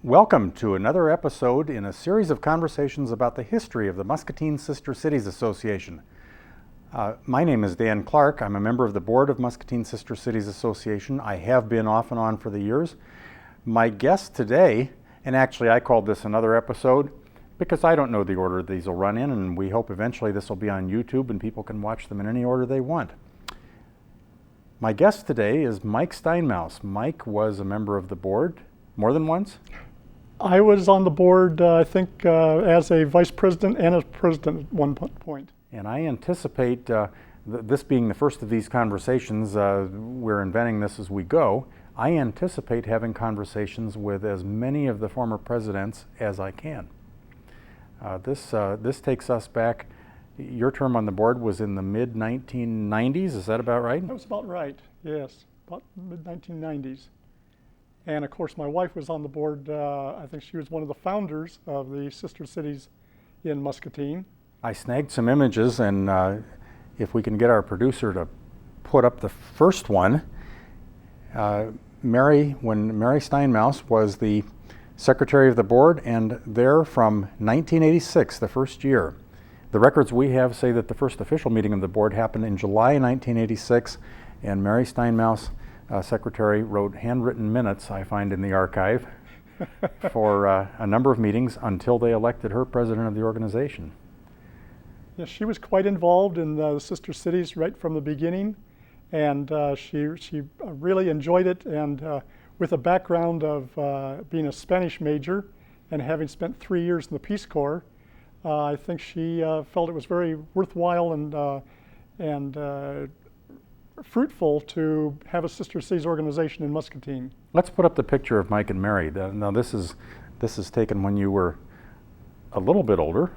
Welcome to another episode in a series of conversations about the history of the Muscatine Sister Cities Association. My name is Dan Clark. I'm a member of the board of Muscatine Sister Cities Association. I have been off and on for the years. My guest today, and actually I called this another episode because I don't know the order these will run in, and we hope eventually this will be on YouTube and people can watch them in any order they want. My guest today is Mike Steinmaus. Mike was a member of the board more than once. I was on the board, I think, as a vice president and as president at one point. And I anticipate, this being the first of these conversations, we're inventing this as we go, I anticipate having conversations with as many of the former presidents as I can. This takes us back, your term on the board was in the mid-1990s, is that about right? That was about right, yes, about mid-1990s. And of course, my wife was on the board. I think she was one of the founders of the Sister Cities in Muscatine. I snagged some images, and if we can get our producer to put up the first one, when Mary Steinmaus was the secretary of the board, and there from 1986, the first year. The records we have say that the first official meeting of the board happened in July 1986, and Mary Steinmaus, secretary, wrote handwritten minutes, I find, in the archive for a number of meetings until they elected her president of the organization. Yes, she was quite involved in the Sister Cities right from the beginning, and she really enjoyed it. And with a background of being a Spanish major and having spent 3 years in the Peace Corps, I think she felt it was very worthwhile and fruitful to have a Sister Cities organization in Muscatine. Let's put up the picture of Mike and Mary. Now this is taken when you were a little bit older.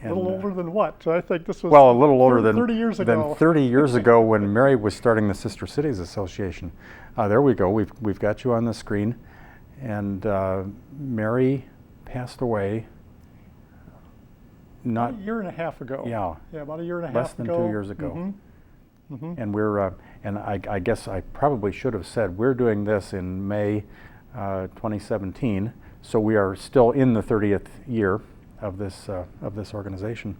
And, a little older than what? I think this was a little older 30 years ago. Than 30 years ago when Mary was starting the Sister Cities Association. There we go. We've got you on the screen, and Mary passed away. Not a year and a half ago. Yeah, about a year and a half less than ago. 2 years ago. Mm-hmm. Mm-hmm. And we're, and I guess I probably should have said, we're doing this in May 2017, so we are still in the 30th year of this organization.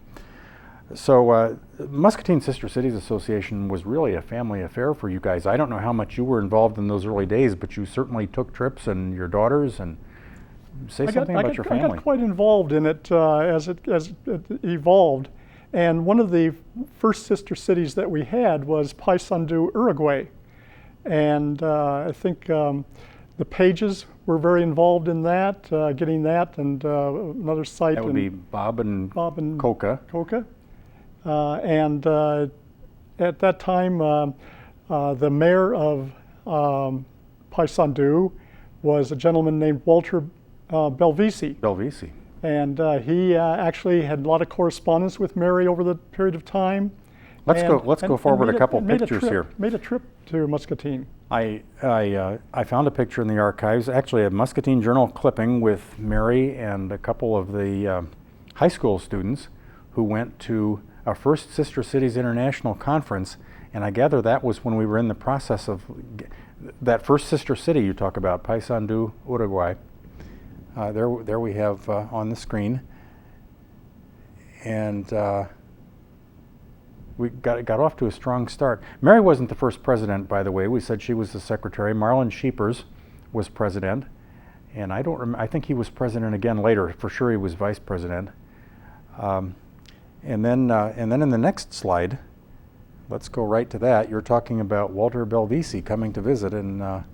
So Muscatine Sister Cities Association was really a family affair for you guys. I don't know how much you were involved in those early days, but you certainly took trips, and your daughters, and something about your family. I got quite involved in it as it evolved. And one of the first sister cities that we had was Paysandú, Uruguay. And I think the Pages were very involved in that, getting that, and another site. That would be Bob and Coca. And at that time, the mayor of Paysandú was a gentleman named Walter Belvisi. And he actually had a lot of correspondence with Mary over the period of time. Let's go forward a couple pictures here. Made a trip to Muscatine. I found a picture in the archives, actually a Muscatine Journal clipping with Mary and a couple of the high school students who went to our first Sister Cities International Conference, and I gather that was when we were in the process of that first sister city you talk about, Paysandú, Uruguay. There we have on the screen, and we got off to a strong start. Mary wasn't the first president, by the way. We said she was the secretary. Marlon Scheepers was president, and I think he was president again later. For sure, he was vice president. And then in the next slide, let's go right to that. You're talking about Walter Belvisi coming to visit, and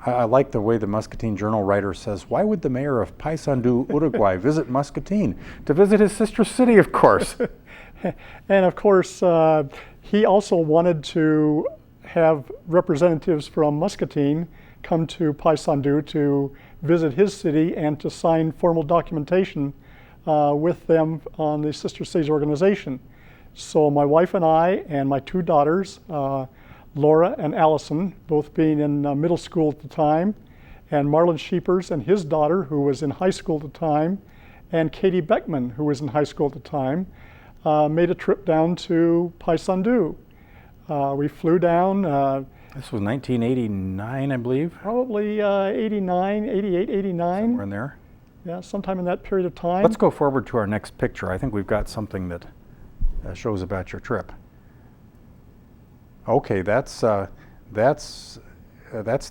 I like the way the Muscatine Journal writer says, why would the mayor of Paysandú, Uruguay visit Muscatine? To visit his sister city, of course. And of course, he also wanted to have representatives from Muscatine come to Paysandú to visit his city and to sign formal documentation with them on the Sister Cities organization. So my wife and I and my two daughters, Laura and Allison, both being in middle school at the time, and Marlon Scheepers and his daughter, who was in high school at the time, and Katie Beckman, who was in high school at the time, made a trip down to Paysandú. We flew down, This was 1989, I believe, Probably 89, 88, 89. somewhere in there. Yeah, sometime in that period of time. Let's go forward to our next picture. I think we've got something that shows about your trip. Okay, that's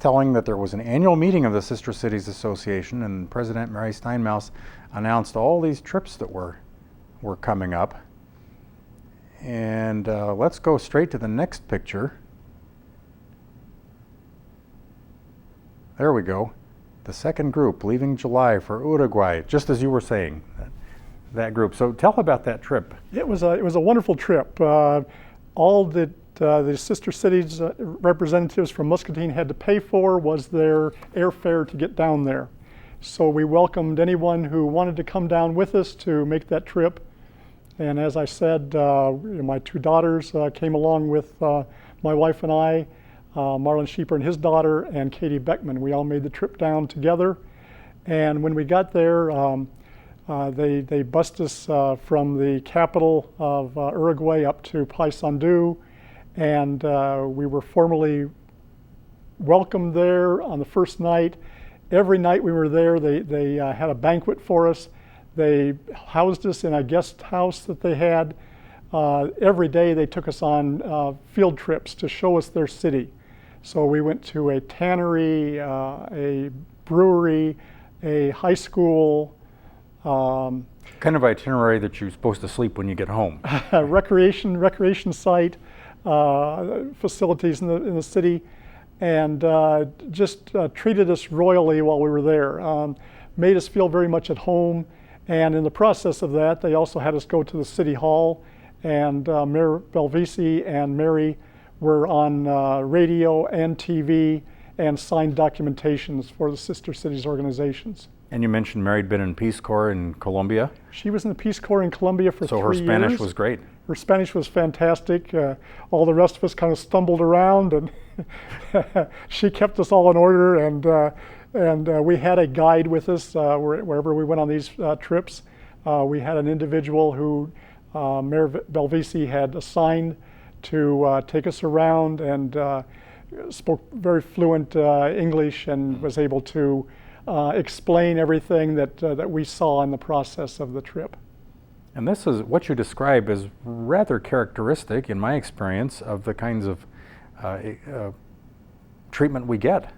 telling that there was an annual meeting of the Sister Cities Association, and President Mary Steinmaus announced all these trips that were coming up. And let's go straight to the next picture. There we go. The second group leaving July for Uruguay, just as you were saying, that group. So tell about that trip. It was a wonderful trip. All that the Sister Cities representatives from Muscatine had to pay for was their airfare to get down there. So we welcomed anyone who wanted to come down with us to make that trip. And as I said, my two daughters came along with my wife and I, Marlon Sheeper and his daughter, and Katie Beckman. We all made the trip down together. And when we got there, they bussed us from the capital of Uruguay up to Paysandú, and we were formally welcomed there on the first night. Every night we were there, they had a banquet for us. They housed us in a guest house that they had. Every day they took us on field trips to show us their city. So we went to a tannery, a brewery, a high school. Kind of itinerary that you're supposed to sleep when you get home. recreation site, facilities in the city, and just treated us royally while we were there. Made us feel very much at home, and in the process of that, they also had us go to the city hall, and Mayor Belvisi and Mary were on radio and TV and signed documentations for the Sister Cities organizations. And you mentioned Mary had been in Peace Corps in Colombia. She was in the Peace Corps in Colombia for 3 years. So her Spanish was great. Her Spanish was fantastic. All the rest of us kind of stumbled around, and she kept us all in order. And we had a guide with us wherever we went on these trips. We had an individual who Mayor Belvisi had assigned to take us around, and spoke very fluent English, and was able to explain everything that we saw in the process of the trip. And this is what you describe as rather characteristic, in my experience, of the kinds of treatment we get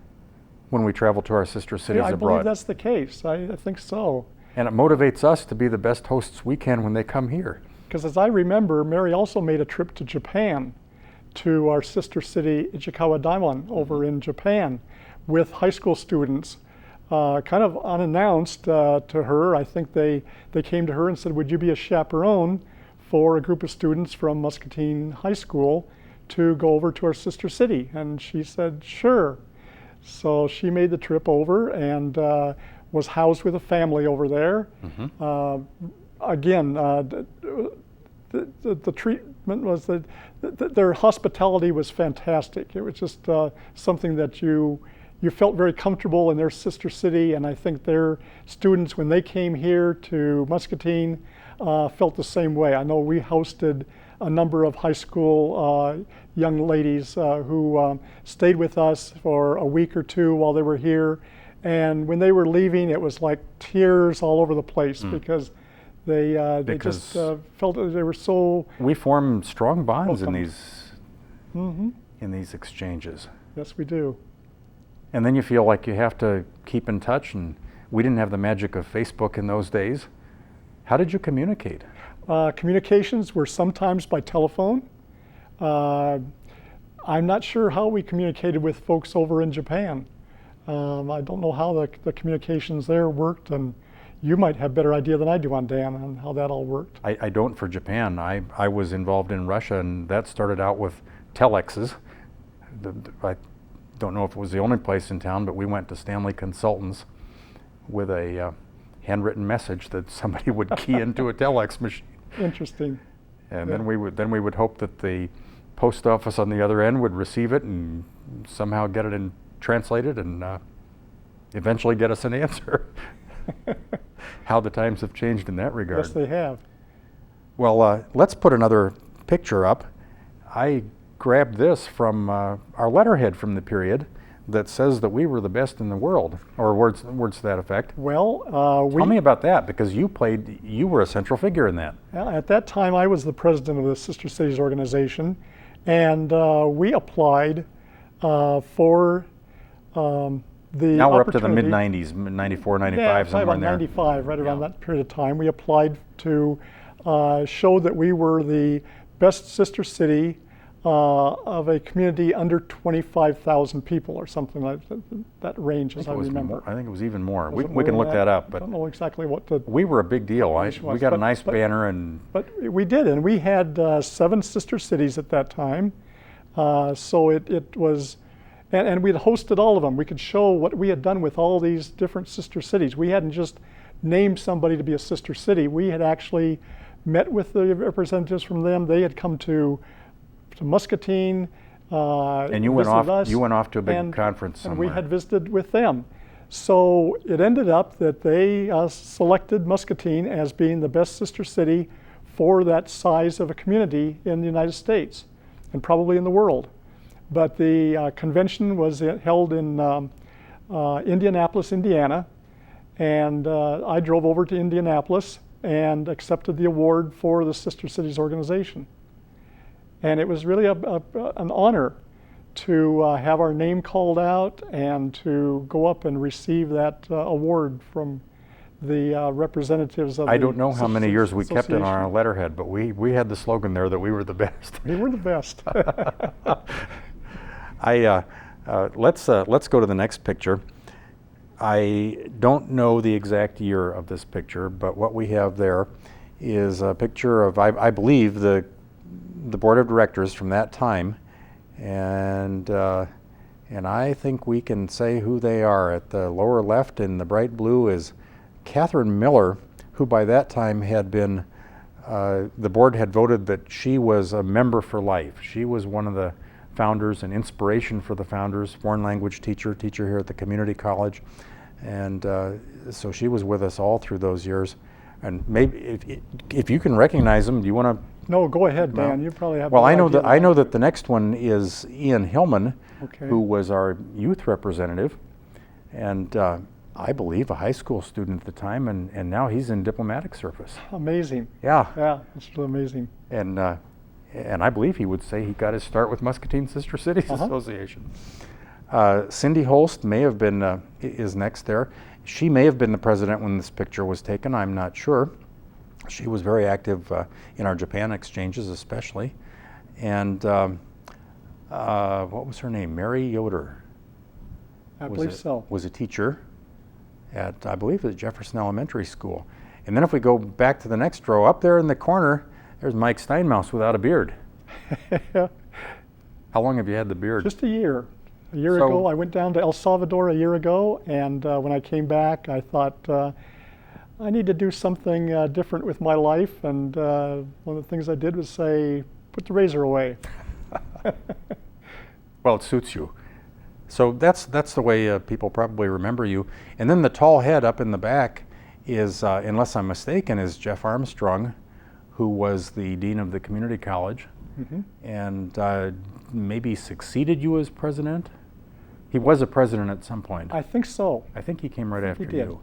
when we travel to our sister cities abroad. I believe that's the case. I think so. And it motivates us to be the best hosts we can when they come here. Because as I remember, Mary also made a trip to Japan, to our sister city, Ichikawa Daimon, over in Japan, with high school students, kind of unannounced to her. I think they came to her and said, would you be a chaperone for a group of students from Muscatine High School to go over to our sister city? And she said, sure. So she made the trip over and was housed with a family over there. Mm-hmm. Again, the treatment was that their hospitality was fantastic. It was just something that you felt very comfortable in their sister city, and I think their students, when they came here to Muscatine, felt the same way. I know we hosted a number of high school young ladies who stayed with us for a week or two while they were here, and when they were leaving, it was like tears all over the place because they just felt that they were so. We form strong bonds welcome. in these exchanges. Yes, we do. And then you feel like you have to keep in touch, and we didn't have the magic of Facebook in those days. How did you communicate? Communications were sometimes by telephone. I'm not sure how we communicated with folks over in Japan. I don't know how the communications there worked, and you might have a better idea than I do on Dan on how that all worked. I don't for Japan. I was involved in Russia, and that started out with telexes. I don't know if it was the only place in town, but we went to Stanley Consultants with a handwritten message that somebody would key into a telex machine. Interesting. And then we would hope that the post office on the other end would receive it and somehow get it translated and eventually get us an answer. How the times have changed in that regard. Yes, they have. Well, let's put another picture up. I grabbed this from our letterhead from the period that says that we were the best in the world, or words to that effect. Well, Tell me about that, because you were a central figure in that. at that time I was the president of the Sister Cities organization, and we applied for the Now we're up to the opportunity. mid-90s, 94, 95, Yeah, somewhere about in there. 95, right around Yeah. that period of time. We applied to show that we were the best sister city of a community under 25,000 people, or something like that range, as I remember. I think it was even more. Was it We can more look than that up, I but don't know exactly what the. we were a big deal. Which We was, got a but- nice but- banner, and But we did, and we had 7 sister cities at that time. So it was, and we'd hosted all of them. We could show what we had done with all these different sister cities. We hadn't just named somebody to be a sister city. We had actually met with the representatives from them. They had come to Muscatine. and you went visited off. us, You went off to a big and- conference and somewhere. we had visited with them. So it ended up that they selected Muscatine as being the best sister city for that size of a community in the United States, and probably in the world. But the convention was held in Indianapolis, Indiana, and I drove over to Indianapolis and accepted the award for the Sister Cities organization. And it was really an honor to have our name called out and to go up and receive that award from the representatives of I the don't know how Sister many Cities years we kept it on Association. our letterhead, but we had the slogan there that we were the best. We were the best. Let's go to the next picture. I don't know the exact year of this picture, but what we have there is a picture of, I believe, the board of directors from that time, and I think we can say who they are. At the lower left in the bright blue is Catherine Miller, who by that time had been, the board had voted that she was a member for life. She was one of the founders and inspiration for the founders, foreign language teacher here at the community college, and so she was with us all through those years. And maybe if you can recognize them, do you want to? No, go ahead, No. Dan. You probably have. Well, more I know idea that than the next one is Ian Hillman, Okay. who was our youth representative, and I believe a high school student at the time, and now he's in diplomatic service. Amazing. Yeah, Yeah, it's really amazing. and I believe he would say he got his start with Muscatine Sister Cities Association. Cindy Holst may have been is next there. She may have been the president when this picture was taken. I'm not sure. She was very active in our Japan exchanges, especially. And what was her name? Mary Yoder. I believe so. Was a teacher at, I believe, at Jefferson Elementary School. And then if we go back to the next row, up there in the corner, there's Mike Steinmaus without a beard. How long have you had the beard? Just a year. A year So- ago, I went down to El Salvador a year ago, and when I came back, I thought I need to do something different with my life. And one of the things I did was say, put the razor away. Well, it suits you. So that's the way people probably remember you. And then the tall head up in the back is, unless I'm mistaken, is Jeff Armstrong, who was the dean of the community college, and maybe succeeded you as president. He was a president at some point. I think so. I think he came right after did. you.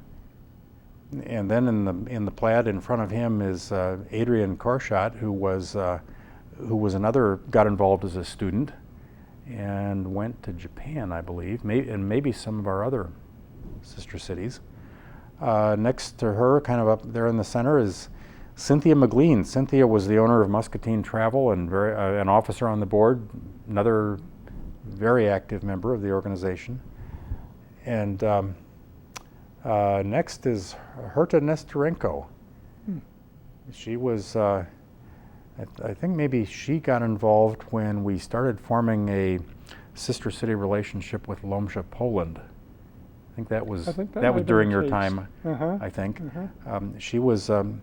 And then in the plaid in front of him is Adrian Korshot, who was another, got involved as a student and went to Japan, I believe, and maybe some of our other sister cities. Next to her, kind of up there in the center, is Cynthia McLean. Cynthia was the owner of Muscatine Travel and an officer on the board, another very active member of the organization. And next is Herta Nestorenko. She was, I think maybe she got involved when we started forming a sister city relationship with Lomsza, Poland. I think that was I think that that might was have been during the your case. time, I think. She was an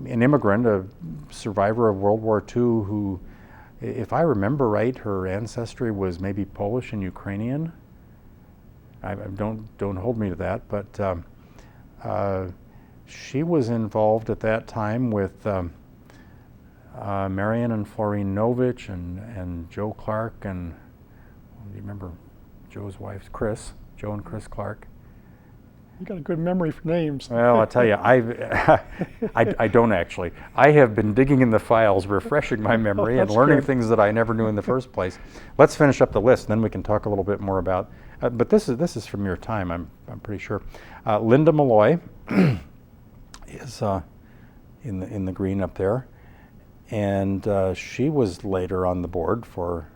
immigrant, a survivor of World War II, who, if I remember right, her ancestry was maybe Polish and Ukrainian. Don't hold me to that, but she was involved at that time with Marion and Florine Novich and Joe Clark and, do you remember Joe's wife's Chris? Joe and Chris Clark. You got a good memory for names. Well, I'll tell you, I don't actually. I have been digging in the files, refreshing my memory, and learning good. things that I never knew in the first place. Let's finish up the list, and then we can talk a little bit more about. But this is from your time, I'm pretty sure. Linda Malloy is in the green up there, and she was later on the board for.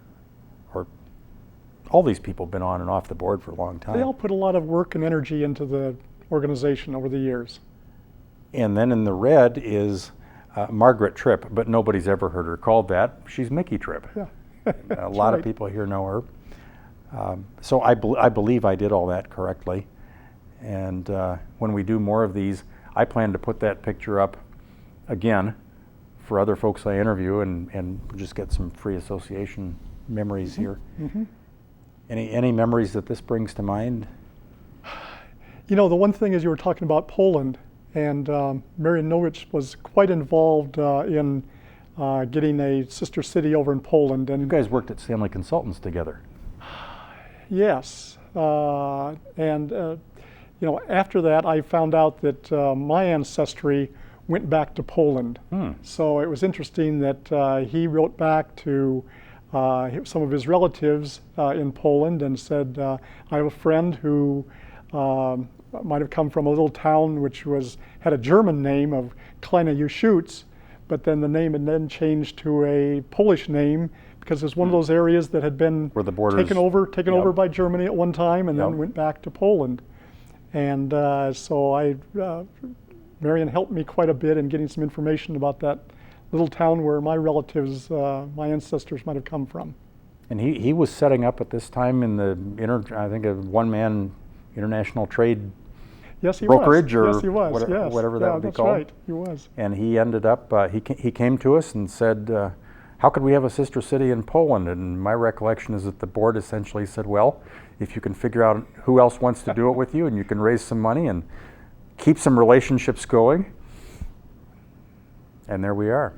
All these people have been on and off the board for a long time. They all put a lot of work and energy into the organization over the years. And then in the red is Margaret Tripp, but nobody's ever heard her called that. She's Mickey Tripp. Yeah. A lot of people here know her. So I believe I did all that correctly. And when we do more of these, I plan to put that picture up again for other folks I interview and just get some free association memories here. Mm-hmm. Any memories that this brings to mind? You know, the one thing is you were talking about Poland, and Marion Novich was quite involved in getting a sister city over in Poland. And you guys worked at Stanley Consultants together. Yes, and you know, after that I found out that my ancestry went back to Poland. So it was interesting that he wrote back to some of his relatives in Poland and said, I have a friend who might have come from a little town which had a German name of Kleine Juszczyk, but then the name had then changed to a Polish name because it's one of those areas that had been where the borders, taken over by Germany at one time and then went back to Poland. And so Marion helped me quite a bit in getting some information about that little town where my relatives, my ancestors might have come from. And he was setting up at this time in the I think a one-man international trade brokerage whatever that would be called. That's right, he was. And he ended up, he came to us and said, how could we have a sister city in Poland? And my recollection is that the board essentially said, well, if you can figure out who else wants to do it with you and you can raise some money and keep some relationships going. And there we are.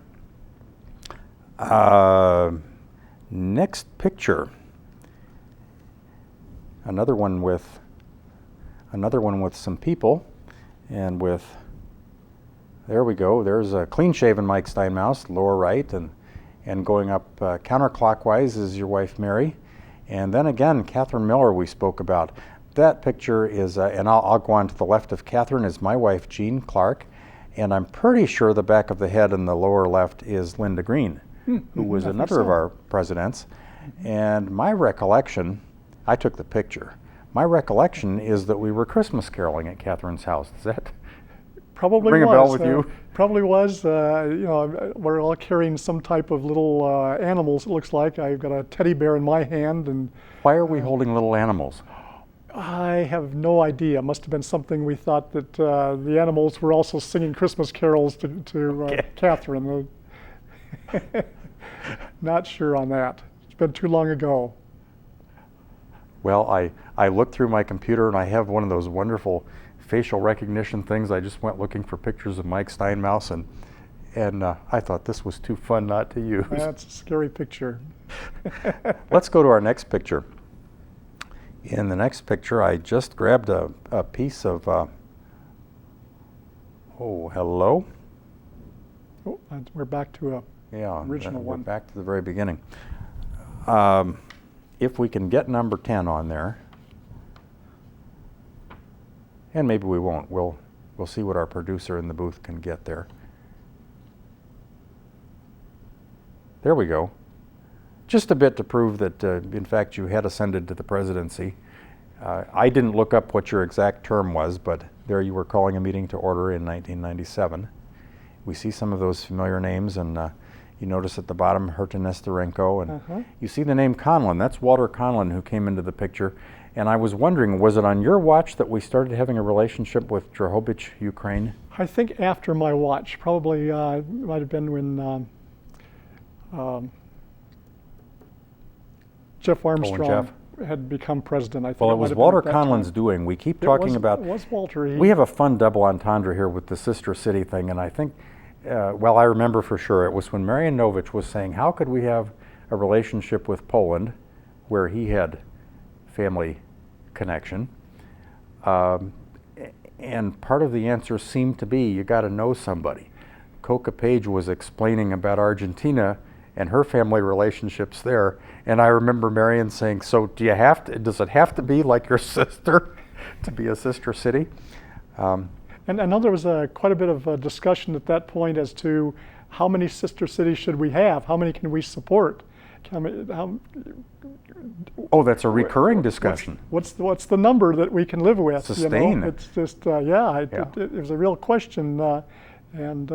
Next picture. Another one with some people, and there we go. There's a clean-shaven Mike Steinmaus, lower right, and going up counterclockwise is your wife Mary, and then again Catherine Miller we spoke about. That picture is, and I'll go on to the left of Catherine, is my wife Jean Clark. And I'm pretty sure the back of the head in the lower left is Linda Green, who was another of our presidents. And my recollection, I took the picture. My recollection is that we were Christmas caroling at Catherine's house. Does that probably ring a bell with you? Probably was. You know, we're all carrying some type of little animals. It looks like I've got a teddy bear in my hand, and why are we holding little animals? I have no idea. It must have been something we thought that the animals were also singing Christmas carols to Catherine. Not sure on that. It's been too long ago. Well, I looked through my computer and I have one of those wonderful facial recognition things. I just went looking for pictures of Mike Steinmaus and I thought this was too fun not to use. That's a scary picture. Let's go to our next picture. In the next picture, I just grabbed a piece of, oh, hello? Oh, we're back to a original one. We're back to the very beginning. If we can get number 10 on there, and maybe we won't, we'll see what our producer in the booth can get there. There we go. Just a bit to prove that, in fact, you had ascended to the presidency. I didn't look up what your exact term was, but there you were calling a meeting to order in 1997. We see some of those familiar names, and you notice at the bottom Herta Nesterenko, and you see the name Conlin. That's Walter Conlin who came into the picture. And I was wondering, was it on your watch that we started having a relationship with Drohobych, Ukraine? I think after my watch, probably might have been when Jeff Armstrong had become president. I think. Well, it was Walter Conlin's doing. We keep talking about. It was Walter. We have a fun double entendre here with the sister city thing, and I think well, I remember for sure, it was when Marian Novich was saying, how could we have a relationship with Poland, where he had family connection? And part of the answer seemed to be, you got to know somebody. Coca Page was explaining about Argentina and her family relationships there, and I remember Marian saying, so does it have to be like your sister to be a sister city? And I know there was quite a bit of discussion at that point as to how many sister cities should we have? How many can we support? Oh, that's a recurring discussion. What's the number that we can live with? Sustain. You know? It's just, it was a real question. And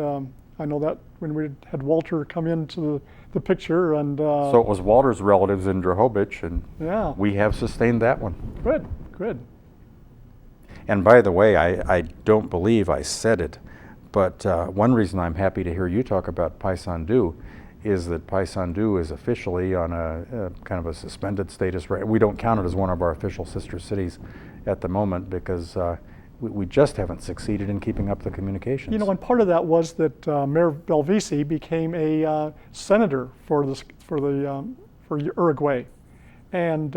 I know that when we had Walter come into the picture. And so it was Walter's relatives in Drohobych, and we have sustained that one. Good. And by the way, I don't believe I said it, but one reason I'm happy to hear you talk about Paysandú is that Paysandú is officially on a kind of a suspended status. We don't count it as one of our official sister cities at the moment because we just haven't succeeded in keeping up the communications. You know, and part of that was that Mayor Belvisi became a senator for Uruguay, and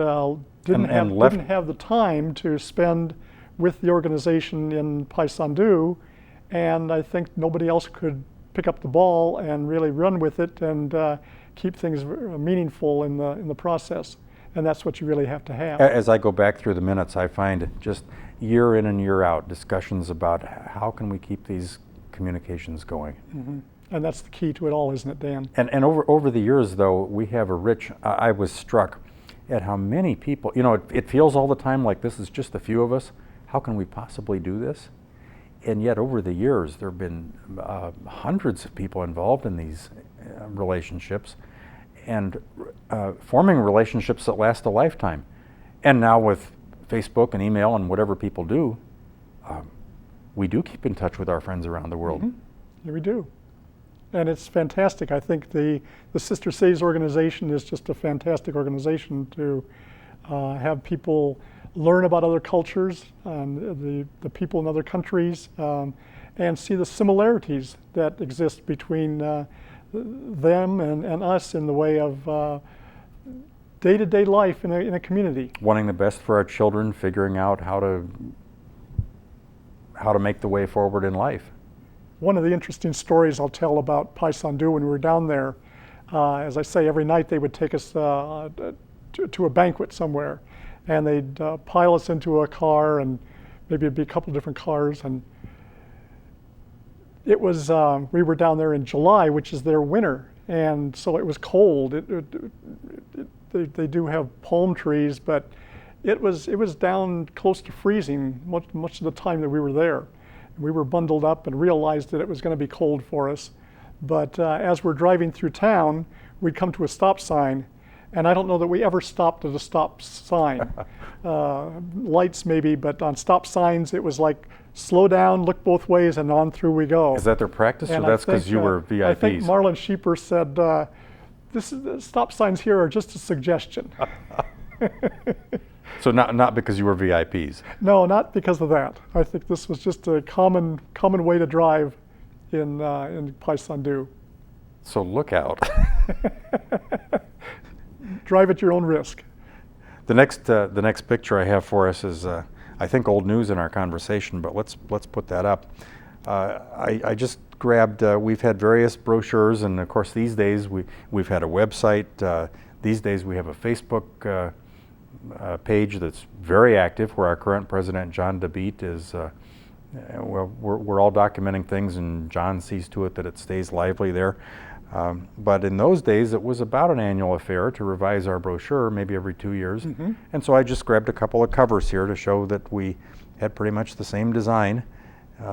didn't have the time to spend with the organization in Paysandú, and I think nobody else could pick up the ball and really run with it and keep things meaningful in the process. And that's what you really have to have. As I go back through the minutes, I find just year in and year out discussions about how can we keep these communications going. Mm-hmm. And that's the key to it all, isn't it, Dan? And over the years, though, we have a rich, I was struck at how many people, you know, it feels all the time like this is just a few of us. How can we possibly do this? And yet over the years, there have been hundreds of people involved in these relationships and forming relationships that last a lifetime. And now with Facebook and email and whatever people do, we do keep in touch with our friends around the world. Mm-hmm. Yeah, we do. And it's fantastic. I think the Sister Cities organization is just a fantastic organization to have people learn about other cultures, the people in other countries, and see the similarities that exist between them and us in the way of day-to-day life in a community. Wanting the best for our children, figuring out how to make the way forward in life. One of the interesting stories I'll tell about Paysandú when we were down there, as I say, every night they would take us to a banquet somewhere, and they'd pile us into a car, and maybe it'd be a couple different cars, and it was, we were down there in July, which is their winter, and so it was cold. They do have palm trees, but it was down close to freezing much of the time that we were there. We were bundled up and realized that it was going to be cold for us. But as we're driving through town, we'd come to a stop sign, and I don't know that we ever stopped at a stop sign. Lights maybe, but on stop signs it was like slow down, look both ways, and on through we go. Is that their practice, or that's because you were VIPs? I think Marlon Sheeper said, the stop signs here are just a suggestion. So not because you were VIPs? No, not because of that. I think this was just a common way to drive in Paysandú. So look out. Drive at your own risk. The next picture I have for us is I think old news in our conversation, but let's put that up. I just grabbed. We've had various brochures, and of course these days we've had a website. These days we have a Facebook page that's very active, where our current president John DeBeat is. Well, we're all documenting things, and John sees to it that it stays lively there. But in those days, it was about an annual affair to revise our brochure, maybe every 2 years. Mm-hmm. And so I just grabbed a couple of covers here to show that we had pretty much the same design.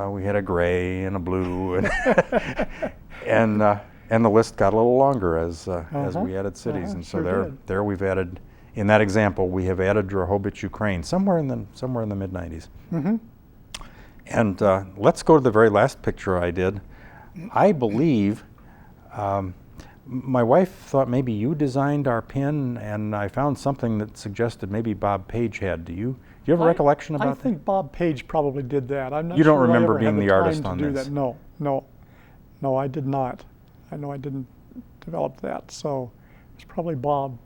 We had a gray and a blue, and the list got a little longer as we added cities. And so sure there we've added. In that example, we have added Drohobych, Ukraine, somewhere in the mid 90s. Mm-hmm. And let's go to the very last picture I did. I believe my wife thought maybe you designed our pin, and I found something that suggested maybe Bob Page had. Do you have a recollection about that? I think Bob Page probably did that. I'm not You don't sure remember I ever being had the artist time on to do this? that. No. No, I did not. I know I didn't develop that, so it's probably Bob.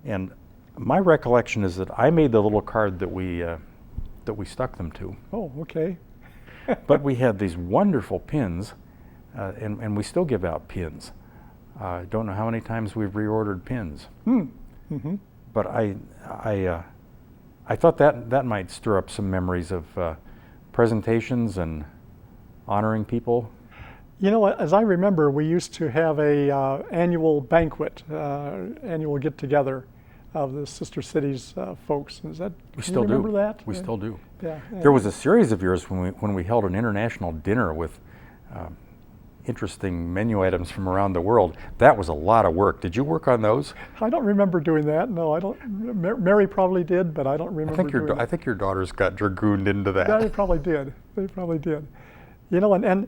And my recollection is that I made the little card that we stuck them to. Oh, okay. But we had these wonderful pins, and we still give out pins. I don't know how many times we've reordered pins. Mm-hmm. But I thought that might stir up some memories of presentations and honoring people. You know, as I remember, we used to have a annual banquet, annual get-together of the Sister Cities folks. Is that? We still remember do. that? We still do. Yeah. There was a series of years when we held an international dinner with interesting menu items from around the world. That was a lot of work. Did you work on those? I don't remember doing that. No, I don't. Mary probably did, but I don't remember. I think your daughters got dragooned into that. Yeah, they probably did. They probably did. You know, and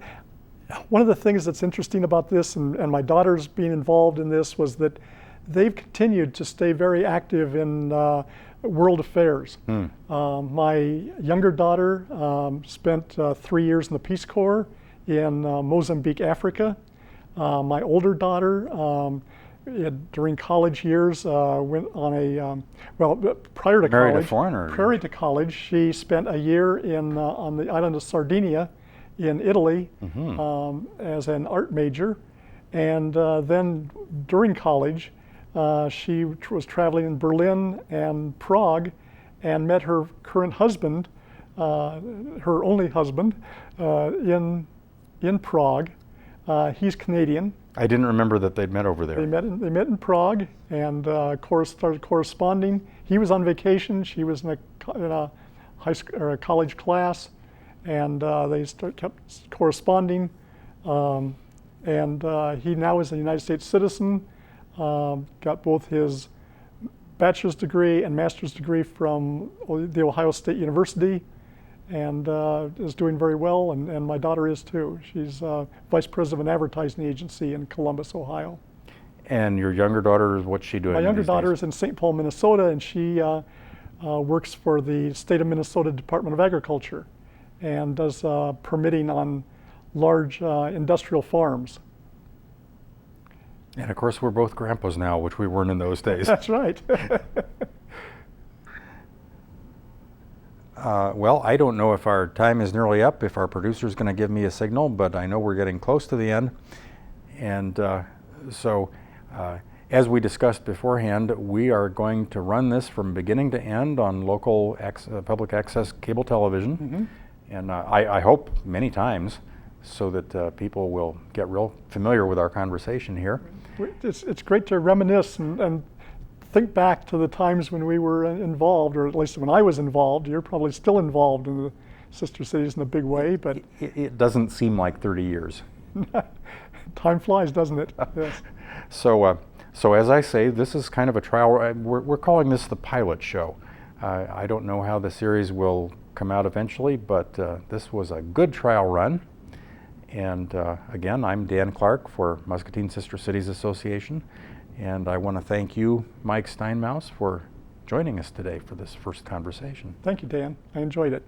one of the things that's interesting about this, and my daughters being involved in this, was that they've continued to stay very active in world affairs. My younger daughter spent 3 years in the Peace Corps in Mozambique, Africa. My older daughter, during college years, went on a, prior to Married college. a foreigner. Prior to college, she spent a year on the island of Sardinia in Italy as an art major. And then during college, she was traveling in Berlin and Prague and met her current husband, her only husband, in Prague. He's Canadian. I didn't remember that they'd met over there. They met in Prague and started corresponding. He was on vacation. She was in a high school or a college class, and they kept corresponding. And he now is a United States citizen. Got both his bachelor's degree and master's degree from the Ohio State University, and is doing very well, and my daughter is too. She's vice president of an advertising agency in Columbus, Ohio. And your younger daughter, what's she doing? My younger these daughter days? is in St. Paul, Minnesota, and she works for the state of Minnesota Department of Agriculture and does permitting on large industrial farms. And of course, we're both grandpas now, which we weren't in those days. That's right. Well, I don't know if our time is nearly up, if our producer's going to give me a signal, but I know we're getting close to the end. And so, as we discussed beforehand, we are going to run this from beginning to end on local public access cable television. And I hope many times, so that people will get real familiar with our conversation here. It's great to reminisce and think back to the times when we were involved, or at least when I was involved. You're probably still involved in the Sister Cities in a big way, but It doesn't seem like 30 years. time flies, doesn't it? Yes. So as I say, this is kind of a trial. We're calling this the pilot show. I don't know how the series will come out eventually, but this was a good trial run. And again, I'm Dan Clark for Muscatine Sister Cities Association. And I want to thank you, Mike Steinmaus, for joining us today for this first conversation. Thank you, Dan. I enjoyed it.